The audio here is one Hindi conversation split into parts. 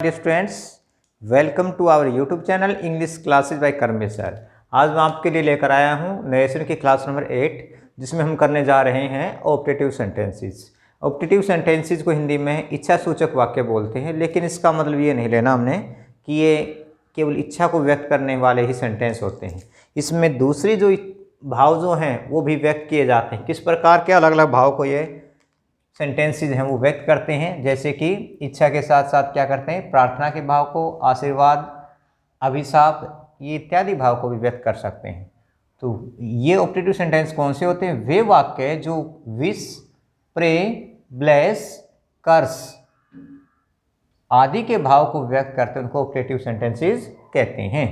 Dear students, welcome to our YouTube channel English classes by Karmesh sir. आज मैं आपके लिए लेकर आया हूं नरेशन की क्लास नंबर 8, जिसमें हम करने जा रहे हैं ऑप्टेटिव सेंटेंसेस। ऑप्टेटिव सेंटेंसेस को हिंदी में इच्छा सूचक वाक्य बोलते हैं, लेकिन इसका मतलब ये नहीं लेना हमने कि ये केवल इच्छा को व्यक्त करने वाले ही सेंटेंस होते हैं। इसमें दूसरी जो भाव जो हैं वो भी व्यक्त किए जाते हैं। किस प्रकार के अलग अलग भाव को ये सेंटेंसेस हैं वो व्यक्त करते हैं, जैसे कि इच्छा के साथ साथ क्या करते हैं, प्रार्थना के भाव को, आशीर्वाद, अभिशाप, ये इत्यादि भाव को भी व्यक्त कर सकते हैं। तो ये ऑप्टेटिव सेंटेंस कौन से होते हैं? वे वाक्य जो विश, प्रे, ब्लेस, कर्स आदि के भाव को व्यक्त करते हैं उनको ऑप्टेटिव सेंटेंसेस कहते हैं।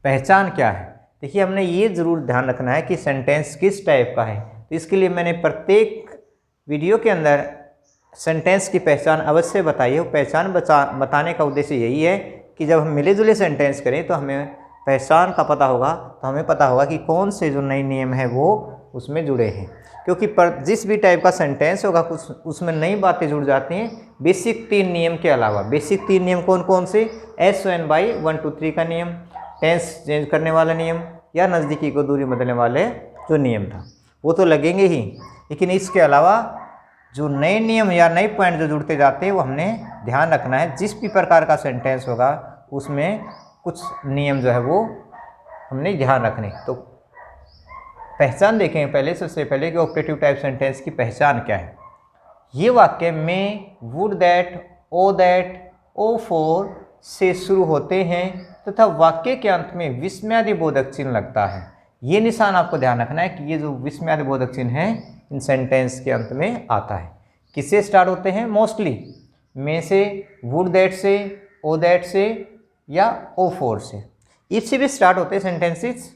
पहचान क्या है? देखिए, हमने ये जरूर ध्यान रखना है कि सेंटेंस किस टाइप का है। तो इसके लिए मैंने प्रत्येक वीडियो के अंदर सेंटेंस की पहचान अवश्य बताई है। वो पहचान बताने का उद्देश्य यही है कि जब हम मिले जुले सेंटेंस करें तो हमें पहचान का पता होगा, तो हमें पता होगा कि कौन से जो नए नियम है वो उसमें जुड़े हैं। क्योंकि जिस भी टाइप का सेंटेंस होगा कुछ उसमें नई बातें जुड़ जाती हैं बेसिक 3 नियम के अलावा। बेसिक 3 नियम कौन कौन से? SON by 1 2 3 का नियम, टेंस चेंज करने वाला नियम, या नज़दीकी को दूरी बदलने वाले जो नियम था वो तो लगेंगे ही, लेकिन इसके अलावा जो नए नियम या नए पॉइंट जो जुड़ते जाते हैं वो हमने ध्यान रखना है। जिस भी प्रकार का सेंटेंस होगा उसमें कुछ नियम जो है वो हमने ध्यान रखने। तो पहचान देखें पहले, सबसे पहले कि ऑप्टेटिव टाइप सेंटेंस की पहचान क्या है। ये वाक्य में, would that, O that, O for से शुरू होते हैं तथा वाक्य के अंत में विस्मयादि बोधक चिन्ह लगता है। ये निशान आपको ध्यान रखना है कि ये जो विस्मयादि बोधक चिन्ह है इन सेंटेंस के अंत में आता है। किससे स्टार्ट होते हैं? मोस्टली में से, वुड दैट से, ओ दैट से, या ओ फोर से। इफ से भी स्टार्ट होते हैं सेंटेंसेस।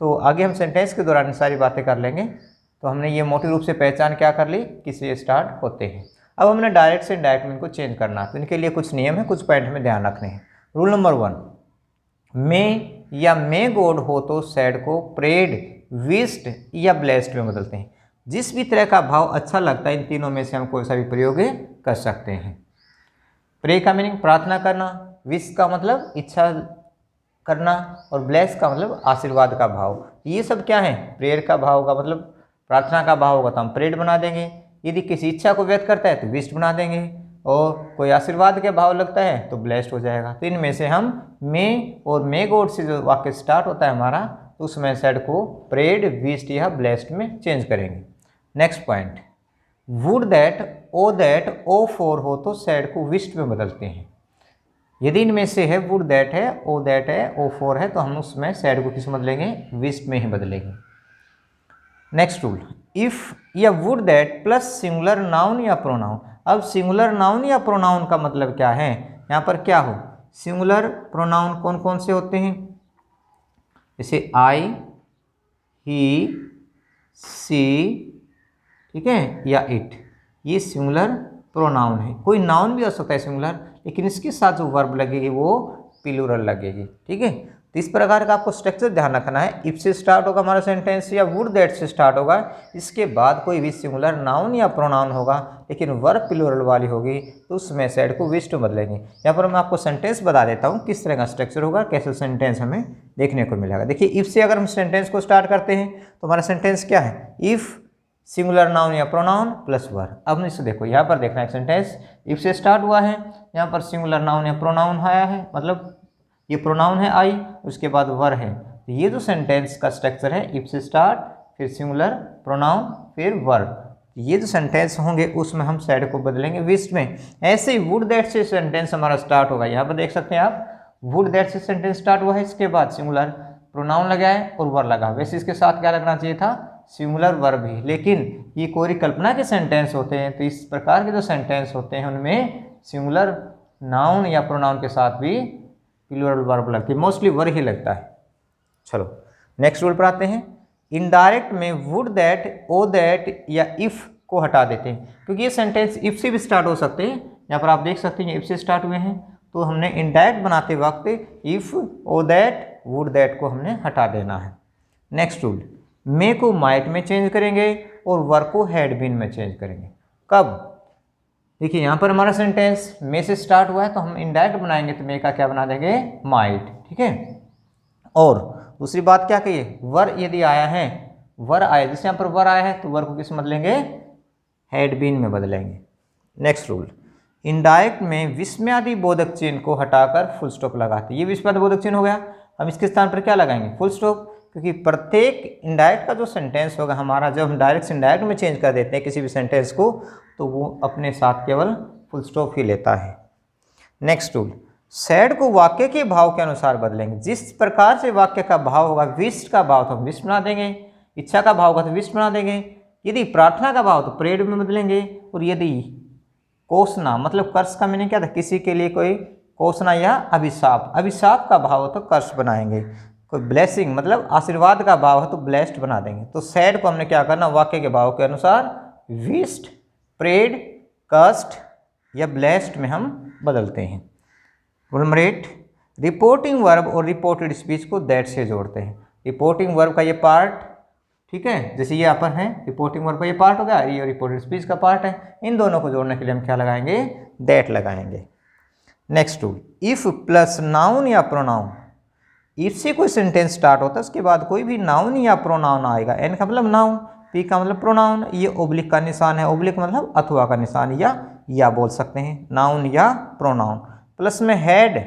तो आगे हम सेंटेंस के दौरान सारी बातें कर लेंगे। तो हमने ये मोटी रूप से पहचान क्या कर ली, किससे स्टार्ट होते हैं। अब हमने डायरेक्ट से इनडायरेक्ट में इनको चेंज करना है, तो इनके लिए कुछ नियम है, कुछ पॉइंट में ध्यान रखने हैं। रूल नंबर 1, मे या मे गॉड हो तो सैड को प्रेड, विस्ड या ब्लेस्ड में बदलते हैं। जिस भी तरह का भाव अच्छा लगता है इन तीनों में से हम कोई सा भी प्रयोग कर सकते हैं। प्रे का मीनिंग प्रार्थना करना, विश का मतलब इच्छा करना, और ब्लेस का मतलब आशीर्वाद का भाव। ये सब क्या है? प्रेयर का भाव का मतलब प्रार्थना का भाव होगा तो हम प्रेड बना देंगे। यदि किसी इच्छा को व्यक्त करता है तो विश्ड बना देंगे, और कोई आशीर्वाद के भाव लगता है तो ब्लेस्ड हो जाएगा। तो इनमें से हम मे और मे गॉड से जो वाक्य स्टार्ट होता है हमारा, तो उसमें सैड को प्रेड, विश्ड या ब्लेस्ड में चेंज करेंगे। Next point, would that, O that, O for हो तो सैड को विश्ड में बदलते हैं। यदि इनमें से है वुड दैट है, ओ दैट है, ओ फोर है, तो हम उसमें सैड को किस में बदलेंगे? विश्ड में ही बदलेंगे। नेक्स्ट रूल, इफ या would that plus singular noun या प्रोनाउन। अब सिंगुलर नाउन या प्रोनाउन का मतलब क्या है? यहाँ पर क्या हो, सिंगुलर प्रोनाउन कौन कौन से होते हैं? जैसे आई, ही, सी, ठीक है, या इट, ये सिंगुलर प्रोनाउन है। कोई नाउन भी हो सकता है सिंगुलर, लेकिन इसके साथ जो वर्ब लगेगी वो प्लूरल लगेगी। ठीक है, तो इस प्रकार का आपको स्ट्रक्चर ध्यान रखना है। इफ से स्टार्ट होगा हमारा सेंटेंस, या वुड दैट से स्टार्ट होगा, इसके बाद कोई भी सिंगुलर नाउन या प्रोनाउन होगा लेकिन वर्ब प्लूरल वाली होगी, तो उसमें सैड को विश टू बदलेंगे। यहाँ पर मैं आपको सेंटेंस बता देता हूँ किस तरह का स्ट्रक्चर होगा, कैसे सेंटेंस हमें देखने को मिलेगा। देखिए, इफ से अगर हम सेंटेंस को स्टार्ट करते हैं तो हमारा सेंटेंस क्या है? इफ सिंगुलर नाउन या प्रोनाउन प्लस वर्ब। अब इसे देखो, यहाँ पर देखना है सेंटेंस इफ से स्टार्ट हुआ है, यहाँ पर सिंगुलर नाउन या प्रोनाउन आया है, मतलब ये प्रोनाउन है आई, उसके बाद वर है। तो ये जो सेंटेंस का स्ट्रक्चर है, इफ से स्टार्ट, फिर सिंगुलर, प्रोनाउन, फिर वर्ब, ये जो सेंटेंस होंगे उसमें हम सैड को बदलेंगे विश्ड में। ऐसे ही वुड दैट से सेंटेंस हमारा स्टार्ट होगा। यहाँ पर देख सकते हैं आप, वुड दैट से सेंटेंस स्टार्ट हुआ है, इसके बाद सिंगुलर प्रोनाउन लगा है और वर्ब लगा। वैसे इसके साथ क्या लगना चाहिए था? सिंगुलर वर्ब ही, लेकिन ये कोई कल्पना के सेंटेंस होते हैं, तो इस प्रकार के जो सेंटेंस होते हैं उनमें सिंगुलर नाउन या प्रोनाउन के साथ भी प्लूरल वर्ब लगती है, मोस्टली वर्ब ही लगता है। चलो नेक्स्ट रूल पर आते हैं। इनडायरेक्ट में वुड दैट, ओ दैट या इफ को हटा देते हैं, क्योंकि ये सेंटेंस इफ से भी स्टार्ट हो सकते हैं। यहाँ पर आप देख सकते हैं इफ से स्टार्ट हुए हैं, तो हमने इनडायरेक्ट बनाते वक्त if, O that, would that को हमने हटा देना है। नेक्स्ट रूल, मे को माइट में चेंज करेंगे और वर्ब को हैड बीन में चेंज करेंगे। कब? देखिए यहाँ पर हमारा सेंटेंस मे से स्टार्ट हुआ है, तो हम इनडायरेक्ट बनाएंगे तो मे का क्या बना देंगे, माइट। ठीक है। और दूसरी बात क्या कहिए, वर यदि आया है, वर आया, जैसे यहाँ पर वर आया है तो वर को किस में बदलेंगे, हैड बीन में बदलेंगे। नेक्स्ट रूल, इनडायरेक्ट में विस्मयादि बोधक चिन्ह को हटाकर फुल स्टॉप लगाते। ये विस्मयादि बोधक चिन्ह हो गया, हम इसके स्थान पर क्या लगाएंगे, फुल स्टॉप, क्योंकि प्रत्येक इनडायरेक्ट का जो सेंटेंस होगा हमारा, जब हम डायरेक्ट से इनडायरेक्ट में चेंज कर देते हैं किसी भी सेंटेंस को, तो वो अपने साथ केवल फुल स्टॉप ही लेता है। नेक्स्ट रूल, सैड को वाक्य के भाव के अनुसार बदलेंगे। जिस प्रकार से वाक्य का भाव होगा, विश का भाव तो हम विश बना देंगे, इच्छा का भाव होगा तो विश बना देंगे, यदि प्रार्थना का भाव तो प्रेड में बदलेंगे, और यदि कोसना मतलब कर्ष का मीनिंग क्या था, किसी के लिए कोई कोसना या अभिशाप, अभिशाप का भाव हो तो कर्ष बनाएंगे, कोई ब्लेसिंग मतलब आशीर्वाद का भाव है तो ब्लेस्ड बना देंगे। तो सैड को हमने क्या करना, वाक्य के भाव के अनुसार विश्ड, प्रेड, कर्स्ड या ब्लेस्ड में हम बदलते हैं। रूल नंबर 8, रिपोर्टिंग वर्ब और रिपोर्टेड स्पीच को दैट से जोड़ते हैं। रिपोर्टिंग वर्ब का ये पार्ट, ठीक है, जैसे ये अपन है, रिपोर्टिंग वर्ब का ये पार्ट हो गया, ये रिपोर्टेड स्पीच का पार्ट है, इन दोनों को जोड़ने के लिए हम क्या लगाएंगे, दैट लगाएंगे। Next rule, if plus noun या प्रोनाउन, इफ से कोई सेंटेंस स्टार्ट होता है उसके बाद कोई भी नाउन या प्रोनाउन आएगा, एन का मतलब नाउन, पी का मतलब प्रोनाउन, ये ओब्लिक का निशान है, ओब्लिक मतलब अथवा का निशान, या बोल सकते हैं नाउन या प्रोनाउन, प्लस में हैड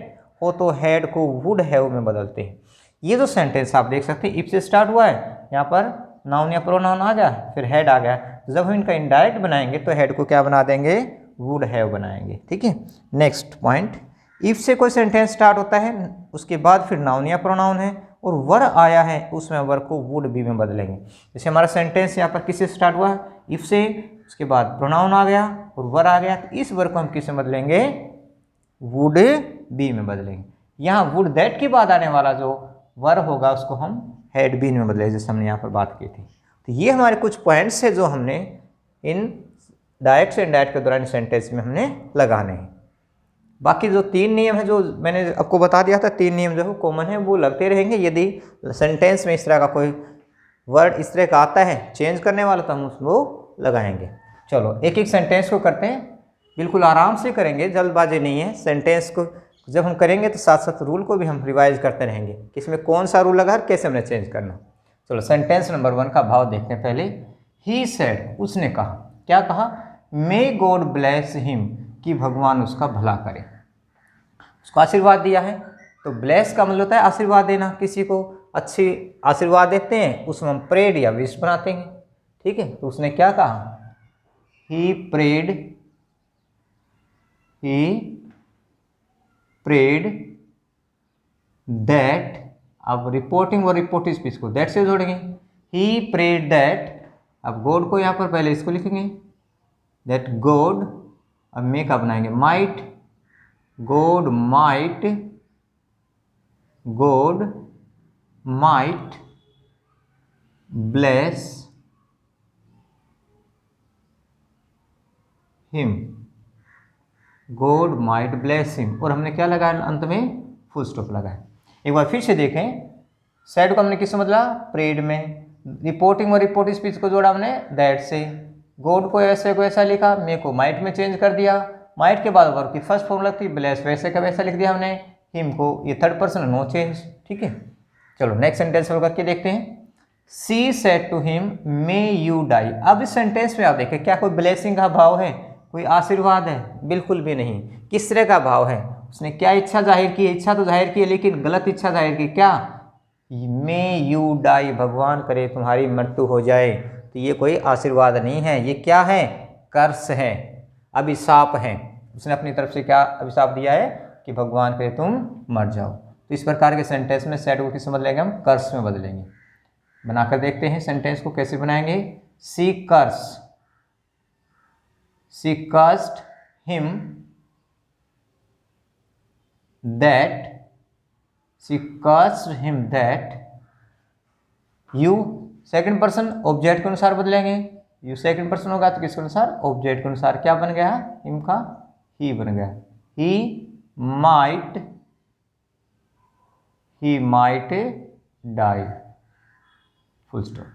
हो तो हैड को वुड हैव में बदलते हैं। ये जो सेंटेंस आप देख सकते हैं, इफ से स्टार्ट हुआ है, यहाँ पर नाउन या प्रोनाउन आ गया, फिर हैड आ गया, जब हम इनका इनडायरेक्ट बनाएंगे तो हैड को क्या बना देंगे, वुड हैव बनाएंगे। ठीक है। नेक्स्ट पॉइंट, इफ से कोई सेंटेंस स्टार्ट होता है उसके बाद फिर नाउन या प्रोनाउन है और वर आया है, उसमें वर को वुड बी में बदलेंगे। जैसे हमारा सेंटेंस यहाँ पर किससे स्टार्ट हुआ है, इफ से, उसके बाद प्रोनाउन आ गया और वर आ गया, तो इस वर को हम किससे बदलेंगे, वुड बी में बदलेंगे। यहाँ वुड दैट के बाद आने वाला जो वर होगा उसको हम हैड बीन में बदलेंगे, जैसे हमने यहाँ पर बात की थी। तो ये हमारे कुछ पॉइंट्स है जो हमने इन डायरेक्ट से इनडायरेक्ट के दौरान सेंटेंस में हमने लगाने हैं। बाकी जो 3 नियम है जो मैंने आपको बता दिया था, 3 नियम जो है कॉमन है, वो लगते रहेंगे। यदि सेंटेंस में इस तरह का कोई वर्ड इस तरह का आता है चेंज करने वाला, तो हम उसको लगाएंगे। चलो एक एक सेंटेंस को करते हैं, बिल्कुल आराम से करेंगे, जल्दबाजी नहीं है। सेंटेंस को जब हम करेंगे तो साथ साथ रूल को भी हम रिवाइज करते रहेंगे कि इसमें कौन सा रूल लगा, कैसे हमने चेंज करना। चलो सेंटेंस नंबर 1 का भाव देखते हैं पहले। ही सेड, उसने कहा, क्या कहा, मे गॉड ब्लेस हिम, कि भगवान उसका भला करे, उसको आशीर्वाद दिया है। तो ब्लेस का मतलब होता है आशीर्वाद देना, किसी को अच्छी आशीर्वाद देते हैं, उसमें हम प्रेड या विश बनाते हैं। ठीक है। तो उसने क्या कहा, ही प्रेड दैट, अब रिपोर्टिंग और रिपोर्टिंग स्पीच को दैट से जोड़ेंगे। ही प्रेड दैट, अब गॉड को यहाँ पर पहले इसको लिखेंगे, दैट गॉड, अब मे का बनाएंगे might, God might bless him, God might bless him, और हमने क्या लगाया अंत में, फुल स्टॉप लगाया। एक बार फिर से देखें, सैड को हमने किससे बदला, प्रेड में, रिपोर्टिंग और रिपोर्ट स्पीच को जोड़ा हमने दैट से, गॉड को ऐसा लिखा, मे को माइट में चेंज कर दिया, माइट के बाद वर्ब की फर्स्ट फॉर्म लगती है, ब्लेस वैसे का वैसा लिख दिया हमने, हिम को ये थर्ड पर्सन, नो चेंज। ठीक है। चलो नेक्स्ट सेंटेंस करके देखते हैं। She said to him may you die. अब इस सेंटेंस में आप देखें, क्या कोई ब्लेसिंग का भाव है, कोई आशीर्वाद है, बिल्कुल भी नहीं। किस तरह का भाव है, उसने क्या इच्छा जाहिर की है, इच्छा तो जाहिर की है लेकिन गलत इच्छा जाहिर की, क्या, मे यू डाई, भगवान करे तुम्हारी मृत्यु हो जाए। तो ये कोई आशीर्वाद नहीं है, ये क्या है, कर्स है, अभिशाप है। उसने अपनी तरफ से क्या अभिशाप दिया है कि भगवान करे तुम मर जाओ। तो इस प्रकार के सेंटेंस में सेड को किस में बदलेंगे, हम कर्स में बदलेंगे। बनाकर देखते हैं सेंटेंस को कैसे बनाएंगे। सी cursed him that you, second person object के अनुसार बदलेंगे, यू सेकंड पर्सन होगा तो किसके अनुसार, ऑब्जेक्ट के अनुसार। क्या बन गया, हिम का ही बन गया, he might die, full stop.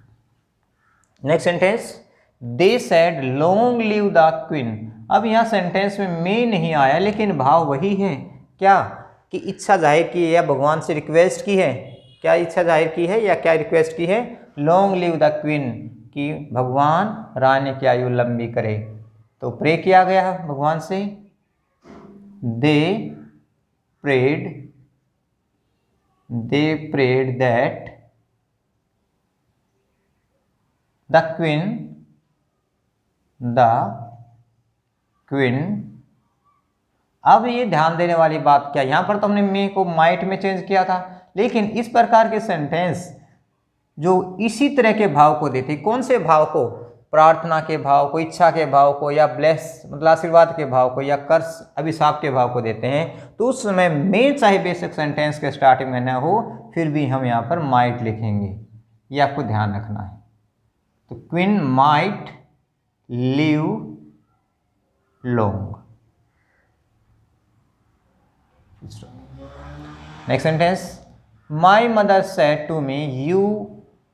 Next sentence, they said long live the queen. अब यहाँ सेंटेंस में मे नहीं आया, लेकिन भाव वही है क्या, कि इच्छा जाहिर की है या भगवान से रिक्वेस्ट की है। क्या इच्छा जाहिर की है या क्या रिक्वेस्ट की है, लॉन्ग लिव द क्वीन, कि भगवान रानी की आयु लंबी करे। तो प्रे किया गया भगवान से, दे prayed that the queen। अब ये ध्यान देने वाली बात क्या, यहां पर तो हमने मे को माइट में चेंज किया था, लेकिन इस प्रकार के सेंटेंस जो इसी तरह के भाव को देते, कौन से भाव को, प्रार्थना के भाव को, इच्छा के भाव को, या ब्लेस मतलब आशीर्वाद के भाव को, या कर्स अभिशाप के भाव को देते हैं, तो उस समय में चाहे बेसिक सेंटेंस के स्टार्टिंग में न हो, फिर भी हम यहाँ पर माइट लिखेंगे, ये आपको ध्यान रखना है। तो queen might live long. Next sentence, my mother said to me you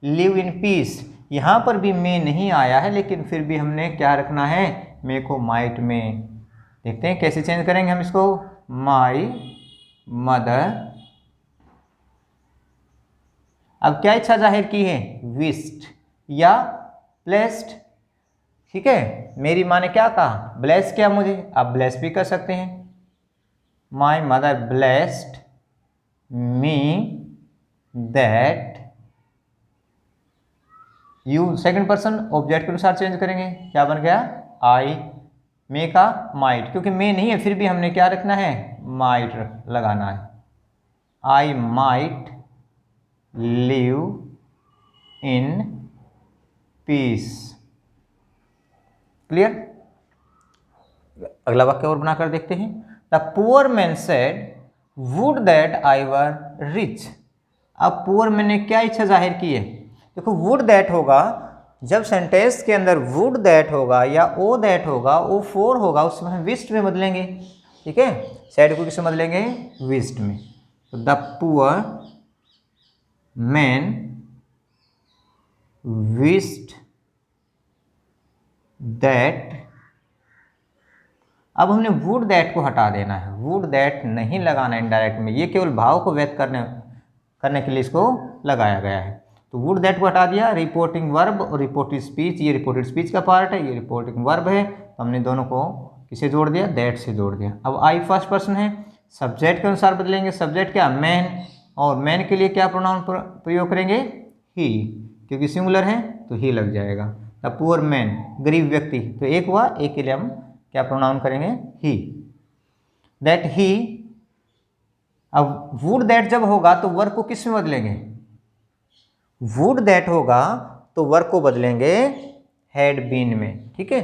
live in peace. यहां पर भी मे नहीं आया है, लेकिन फिर भी हमने क्या रखना है, मे को माइट में। देखते हैं कैसे चेंज करेंगे हम इसको, माई मदर। अब क्या इच्छा जाहिर की है, विश्ड या ब्लेस्ड। ठीक है, मेरी माँ ने क्या कहा, ब्लेस किया मुझे, आप ब्लेस भी कर सकते हैं। My mother blessed me that you, second person object के अनुसार चेंज करेंगे, क्या बन गया, आई, मे का माइट, क्योंकि मे नहीं है फिर भी हमने क्या रखना है, माइट लगाना है। I might live in piece. Clear. अगला वाक्य और बनाकर देखते हैं, the poor man said would that I were rich. अब पुअर मैन ने क्या इच्छा जाहिर की है, देखो वुड दैट होगा, जब सेंटेंस के अंदर वुड दैट होगा या ओ दैट होगा, ओ फोर होगा, उसमें हम विश्ड में बदलेंगे। ठीक है, सैड को किसमें बदलेंगे, विश्ड में। तो the poor man wished that. अब हमने वुड दैट को हटा देना है, वुड दैट नहीं लगाना इनडायरेक्ट में, ये केवल भाव को व्यक्त करने के लिए इसको लगाया गया है। तो वुड दैट को हटा दिया, रिपोर्टिंग वर्ब और रिपोर्टेड स्पीच, ये रिपोर्टेड स्पीच का पार्ट है, ये रिपोर्टिंग वर्ब है, तो हमने दोनों को किसे जोड़ दिया, दैट से जोड़ दिया। अब आई फर्स्ट पर्सन है, सब्जेक्ट के अनुसार बदलेंगे, सब्जेक्ट क्या, मैन, और मैन के लिए क्या प्रोनाउन प्रयोग करेंगे, ही, क्योंकि सिंगुलर है तो ही लग जाएगा। द पुअर मैन, गरीब व्यक्ति, तो एक हुआ, एक के लिए हम क्या प्रोनाउन करेंगे, ही, दैट ही। अब वुड दैट जब होगा तो वर्ब को किस में बदलेंगे, वुड दैट होगा तो वर्ब को बदलेंगे हैड बीन में। ठीक है,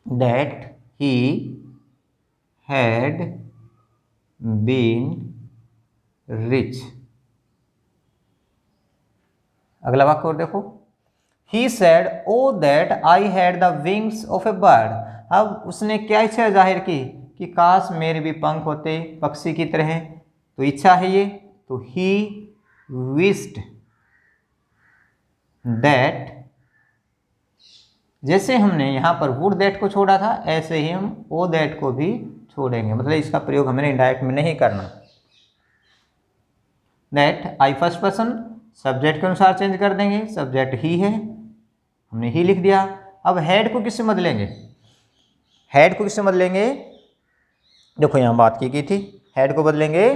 that he had been rich. अगला वाक्य और देखो, he said O that I had the wings of a bird. अब उसने क्या इच्छा जाहिर की, कि काश मेरे भी पंख होते पक्षी की तरह, तो इच्छा है ये, तो ही विश्ड दैट। जैसे हमने यहाँ पर वुड दैट को छोड़ा था, ऐसे ही हम ओ दैट को भी छोड़ेंगे, मतलब इसका प्रयोग हमें इंडायरेक्ट में नहीं करना। That I first person, subject के अनुसार चेंज कर देंगे, सब्जेक्ट ही है, हमने ही लिख दिया। अब हेड को किससे बदलेंगे, हेड को किससे बदलेंगे, देखो यहाँ बात की गई थी, हेड को बदलेंगे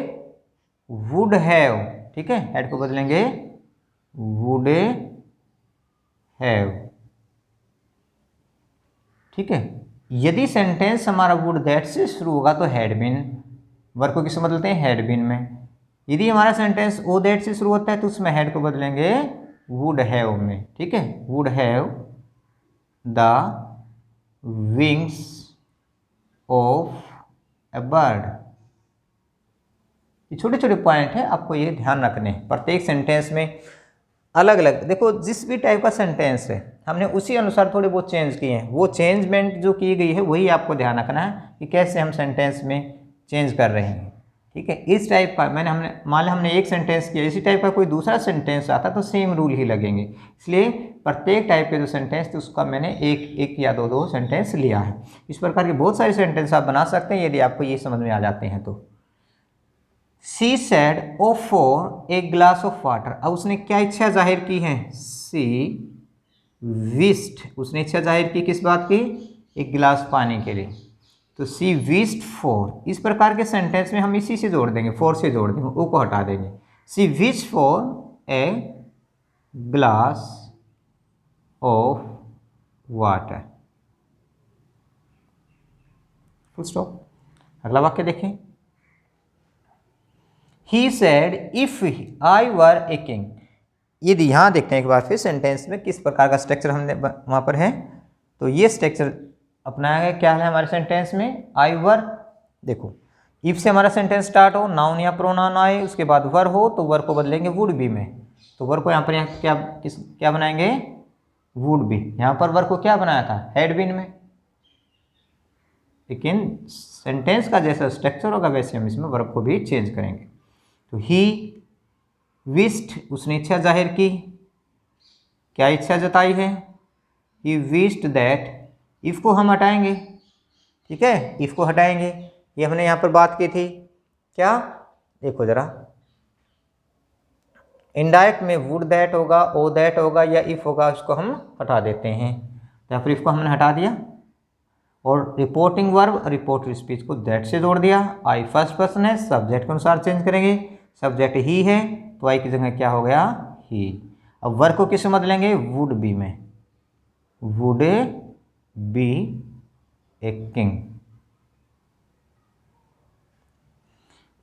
वुड हैव। ठीक है, हेड को बदलेंगे वुड हैव। ठीक है, यदि सेंटेंस हमारा वुड दैट से शुरू होगा तो हैड बीन, वर्ब को किससे बदलते हैं, हैड बीन में। यदि हमारा सेंटेंस ओ दैट से शुरू होता है तो उसमें हेड को बदलेंगे वुड हैव में। ठीक है, would have the wings of a bird. ये छोटे छोटे पॉइंट है, आपको ये ध्यान रखने हैं। प्रत्येक सेंटेंस में अलग अलग, देखो जिस भी टाइप का सेंटेंस है हमने उसी अनुसार थोड़े बहुत चेंज किए हैं, वो चेंजमेंट जो की गई है वही आपको ध्यान रखना है कि कैसे हम सेंटेंस में चेंज कर रहे हैं। ठीक है। इस टाइप का हमने मान लिया हमने एक सेंटेंस किया, इसी टाइप का कोई दूसरा सेंटेंस आता तो सेम रूल ही लगेंगे। इसलिए प्रत्येक टाइप के जो सेंटेंस थे उसका मैंने एक एक या दो दो सेंटेंस लिया है। इस प्रकार के बहुत सारे सेंटेंस आप बना सकते हैं यदि आपको ये समझ में आ जाते हैं तो। She said O for a glass of water. अब उसने क्या इच्छा जाहिर की है? सी विस्ड, उसने इच्छा जाहिर की किस बात की? एक गिलास पानी के लिए। तो सी विस्ड फॉर, इस प्रकार के सेंटेंस में हम इसी से जोड़ देंगे, फॉर से जोड़ देंगे, ओ को हटा देंगे। She wished for a glass of water, full stop. अगला वाक्य देखें। He said if I were a king. यदि यहाँ देखते हैं एक बार फिर सेंटेंस में किस प्रकार का स्ट्रक्चर हमने वहाँ पर है, तो ये स्ट्रक्चर अपनाया गया। क्या है हमारे सेंटेंस में? आई वर। देखो, इफ से हमारा सेंटेंस स्टार्ट हो, नाउन या प्रोनाउन आए, उसके बाद वर हो, तो वर को बदलेंगे वुड बी में। तो वर को यहाँ पर क्या बनाएंगे? Would be. यहाँ पर वर को क्या बनाया था? हैड बीन में। लेकिन सेंटेंस का जैसा स्ट्रक्चर होगा वैसे हम इसमें वर्ब को भी चेंज करेंगे। तो ही विस्ड, उसने इच्छा जाहिर की। क्या इच्छा जताई है? He wished that. इफ को हम हटाएंगे, ठीक है, इफ को हटाएंगे। ये हमने यहाँ पर बात की थी। क्या? देखो जरा, इनडायरेक्ट में वुड दैट होगा, ओ दैट होगा या इफ होगा, उसको हम हटा देते हैं। तो यहाँ पर इफ को हमने हटा दिया और रिपोर्टिंग वर्ब, रिपोर्टिव स्पीच को दैट से जोड़ दिया। आई फर्स्ट पर्सन है, सब्जेक्ट के अनुसार चेंज करेंगे। सब्जेक्ट ही है तो आई की जगह क्या हो गया? ही। अब वर्ब को किस में बदलेंगे? वुड बी में। Would be a king.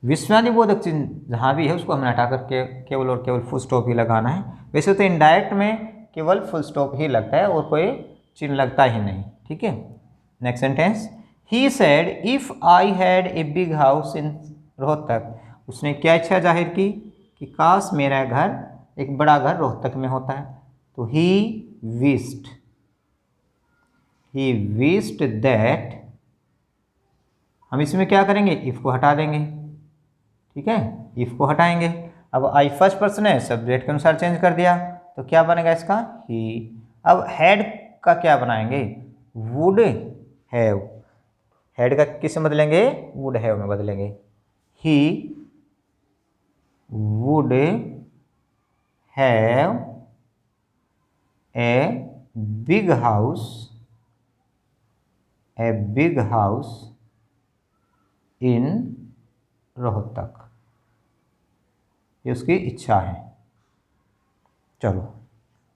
विस्मयादिबोधक चिन्ह जहाँ भी है उसको हमने हटा करके केवल और केवल फुल स्टॉप ही लगाना है। वैसे तो इनडायरेक्ट में केवल फुल स्टॉप ही लगता है और कोई चिन्ह लगता ही नहीं, ठीक है। Next sentence. He said if I had a big house in Rohtak. उसने क्या इच्छा जाहिर की? कि काश मेरा घर, एक बड़ा घर रोहतक में होता है। तो ही विस्ड दैट। हम इसमें क्या करेंगे? इफ को हटा देंगे, ठीक है, इफ को हटाएंगे। अब आई फर्स्ट पर्सन है, सब्जेक्ट के अनुसार चेंज कर दिया, तो क्या बनेगा इसका? ही। अब हैड का क्या बनाएंगे? Would have. हेड का किस में बदलेंगे? वुड हैव में बदलेंगे। He would have a big house in Rohtak. ये उसकी इच्छा है। चलो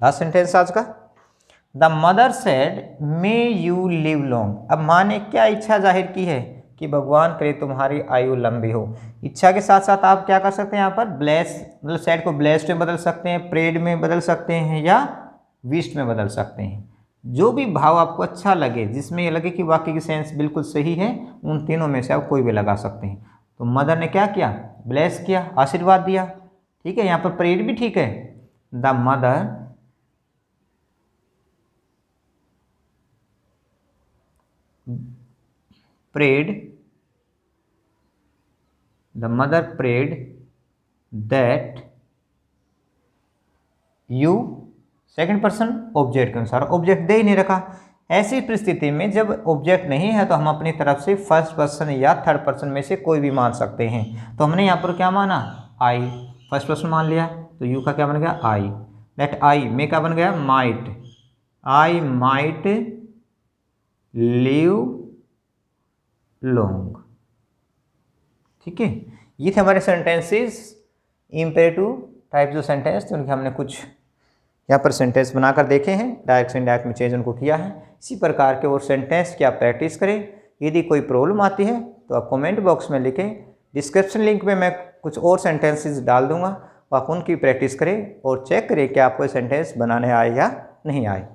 लास्ट सेंटेंस आज का। The mother said may you live long. अब माँ ने क्या इच्छा जाहिर की है? कि भगवान करे तुम्हारी आयु लंबी हो। इच्छा के साथ साथ आप क्या कर सकते हैं? यहाँ पर ब्लेस, मतलब सेड को ब्लेस्ड में बदल सकते हैं, प्रेड में बदल सकते हैं या विश्ड में बदल सकते हैं। जो भी भाव आपको अच्छा लगे, जिसमें ये लगे कि वाक्य की सेंस बिल्कुल सही है, उन तीनों में से आप कोई भी लगा सकते हैं। तो मदर ने क्या किया? ब्लेस किया, आशीर्वाद दिया, ठीक है। यहाँ पर प्रेड भी ठीक है। The mother prayed that you, second person object के अनुसार, ऑब्जेक्ट दे ही नहीं रखा। ऐसी परिस्थिति में जब ऑब्जेक्ट नहीं है तो हम अपनी तरफ से फर्स्ट पर्सन या थर्ड पर्सन में से कोई भी मान सकते हैं। तो हमने यहाँ पर क्या माना? आई, फर्स्ट पर्सन मान लिया, तो यू का क्या बन गया? आई। दैट आई में क्या बन गया? Might. I might live long, ठीक है। ये थे हमारे सेंटेंसेस, इम्पेरेटिव टाइप जो सेंटेंस थे उनके हमने कुछ यहाँ पर सेंटेंस बनाकर देखे हैं, डायरेक्ट से इनडायरेक्ट में चेंज उनको किया है। इसी प्रकार के और सेंटेंस की आप प्रैक्टिस करें। यदि कोई प्रॉब्लम आती है तो आप कमेंट बॉक्स में लिखें। डिस्क्रिप्शन लिंक में मैं कुछ और सेंटेंसेस डाल दूंगा, आप उनकी प्रैक्टिस करें और चेक करें कि आपको सेंटेंस बनाने आए या नहीं आए।